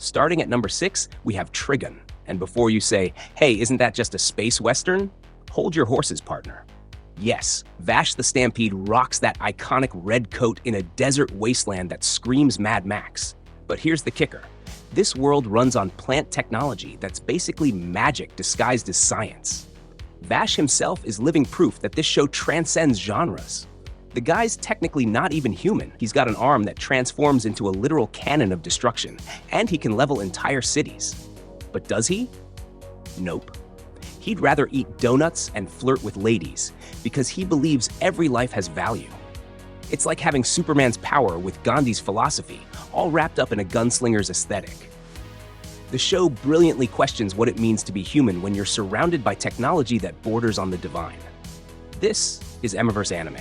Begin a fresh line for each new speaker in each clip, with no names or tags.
Starting at number 6, we have Trigun. And before you say, hey, isn't that just a space western? Hold your horses, partner. Yes, Vash the Stampede rocks that iconic red coat in a desert wasteland that screams Mad Max. But here's the kicker. This world runs on plant technology that's basically magic disguised as science. Vash himself is living proof that this show transcends genres. The guy's technically not even human. He's got an arm that transforms into a literal cannon of destruction, and he can level entire cities. But does he? Nope. He'd rather eat donuts and flirt with ladies because he believes every life has value. It's like having Superman's power with Gandhi's philosophy, all wrapped up in a gunslinger's aesthetic. The show brilliantly questions what it means to be human when you're surrounded by technology that borders on the divine. This is Emiverse Anime.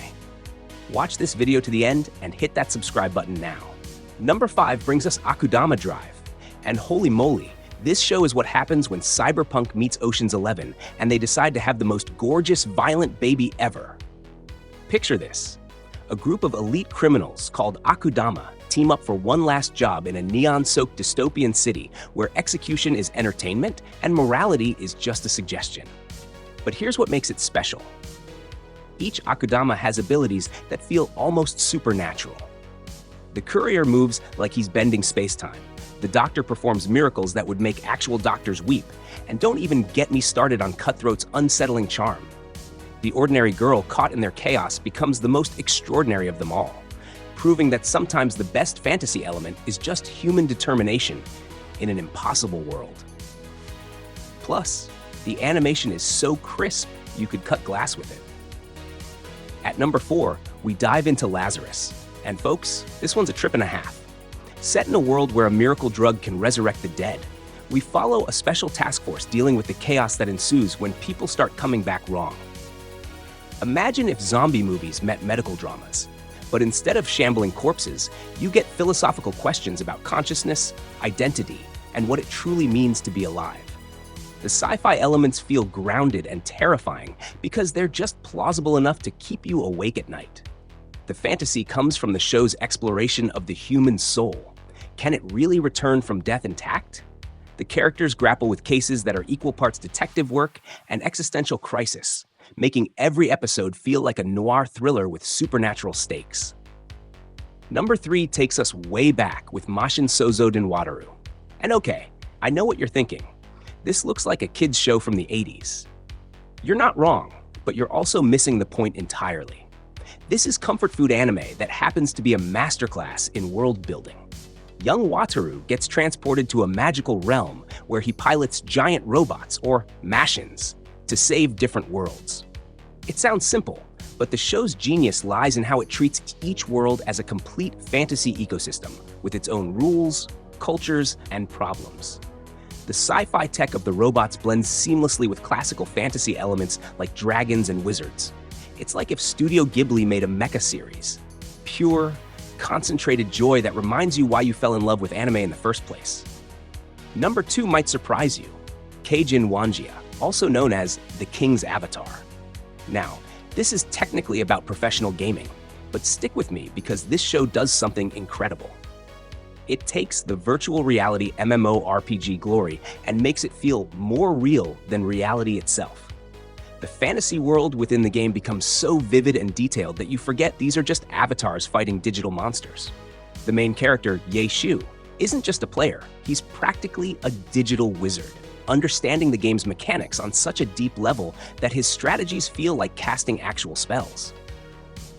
Watch this video to the end and hit that subscribe button now. Number 5 brings us Akudama Drive. And holy moly, this show is what happens when cyberpunk meets Ocean's 11 and they decide to have the most gorgeous, violent baby ever. Picture this. A group of elite criminals called Akudama team up for one last job in a neon-soaked dystopian city where execution is entertainment and morality is just a suggestion. But here's what makes it special. Each Akudama has abilities that feel almost supernatural. The courier moves like he's bending space-time. The doctor performs miracles that would make actual doctors weep. And don't even get me started on Cutthroat's unsettling charm. The ordinary girl caught in their chaos becomes the most extraordinary of them all, proving that sometimes the best fantasy element is just human determination in an impossible world. Plus, the animation is so crisp you could cut glass with it. At number 4, we dive into Lazarus. And folks, this one's a trip and a half. Set in a world where a miracle drug can resurrect the dead, we follow a special task force dealing with the chaos that ensues when people start coming back wrong. Imagine if zombie movies met medical dramas, but instead of shambling corpses, you get philosophical questions about consciousness, identity, and what it truly means to be alive. The sci-fi elements feel grounded and terrifying because they're just plausible enough to keep you awake at night. The fantasy comes from the show's exploration of the human soul. Can it really return from death intact? The characters grapple with cases that are equal parts detective work and existential crisis, making every episode feel like a noir thriller with supernatural stakes. Number 3 takes us way back with Mashin Sôzôden Wataru. And okay, I know what you're thinking. This looks like a kid's show from the 80s. You're not wrong, but you're also missing the point entirely. This is comfort food anime that happens to be a masterclass in world building. Young Wataru gets transported to a magical realm where he pilots giant robots, or machins, to save different worlds. It sounds simple, but the show's genius lies in how it treats each world as a complete fantasy ecosystem with its own rules, cultures, and problems. The sci-fi tech of the robots blends seamlessly with classical fantasy elements like dragons and wizards. It's like if Studio Ghibli made a mecha series. Pure, concentrated joy that reminds you why you fell in love with anime in the first place. Number 2 might surprise you. Jin Wanjia, also known as the King's Avatar. Now, this is technically about professional gaming, but stick with me because this show does something incredible. It takes the virtual reality MMORPG glory and makes it feel more real than reality itself. The fantasy world within the game becomes so vivid and detailed that you forget these are just avatars fighting digital monsters. The main character, Ye Shu, isn't just a player, he's practically a digital wizard, understanding the game's mechanics on such a deep level that his strategies feel like casting actual spells.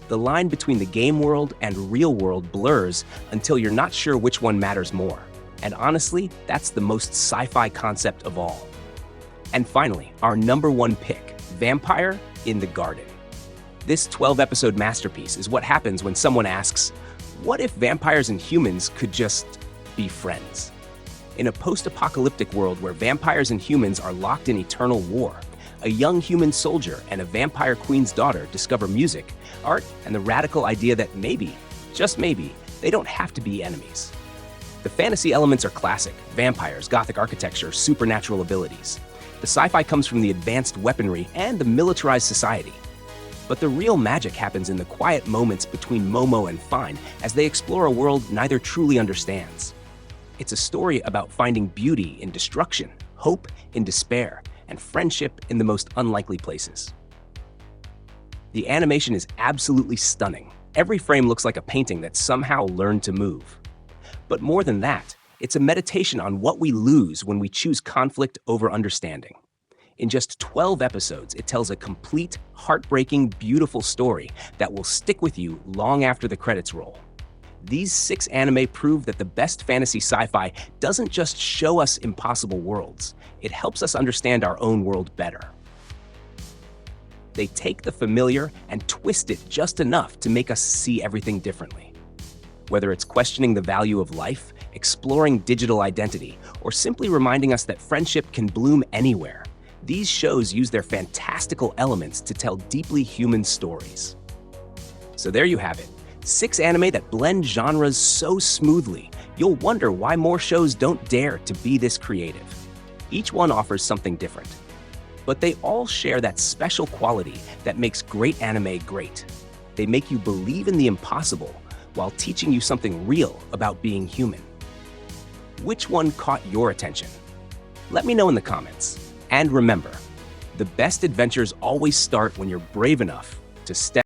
The line between the game world and real world blurs until you're not sure which one matters more. And honestly, that's the most sci-fi concept of all. And finally, our number 1 pick, Vampire in the Garden. This 12-episode masterpiece is what happens when someone asks, what if vampires and humans could just be friends? In a post-apocalyptic world where vampires and humans are locked in eternal war, a young human soldier and a vampire queen's daughter discover music, art, and the radical idea that maybe, just maybe, they don't have to be enemies. The fantasy elements are classic: vampires, gothic architecture, supernatural abilities. The sci-fi comes from the advanced weaponry and the militarized society. But the real magic happens in the quiet moments between Momo and Fine as they explore a world neither truly understands. It's a story about finding beauty in destruction, hope in despair, and friendship in the most unlikely places. The animation is absolutely stunning. Every frame looks like a painting that somehow learned to move. But more than that, it's a meditation on what we lose when we choose conflict over understanding. In just 12 episodes, it tells a complete, heartbreaking, beautiful story that will stick with you long after the credits roll. These 6 anime prove that the best fantasy sci-fi doesn't just show us impossible worlds, it helps us understand our own world better. They take the familiar and twist it just enough to make us see everything differently. Whether it's questioning the value of life, exploring digital identity, or simply reminding us that friendship can bloom anywhere, these shows use their fantastical elements to tell deeply human stories. So there you have it, 6 anime that blend genres so smoothly, you'll wonder why more shows don't dare to be this creative. Each one offers something different, but they all share that special quality that makes great anime great. They make you believe in the impossible while teaching you something real about being human. Which one caught your attention? Let me know in the comments. And remember, the best adventures always start when you're brave enough to step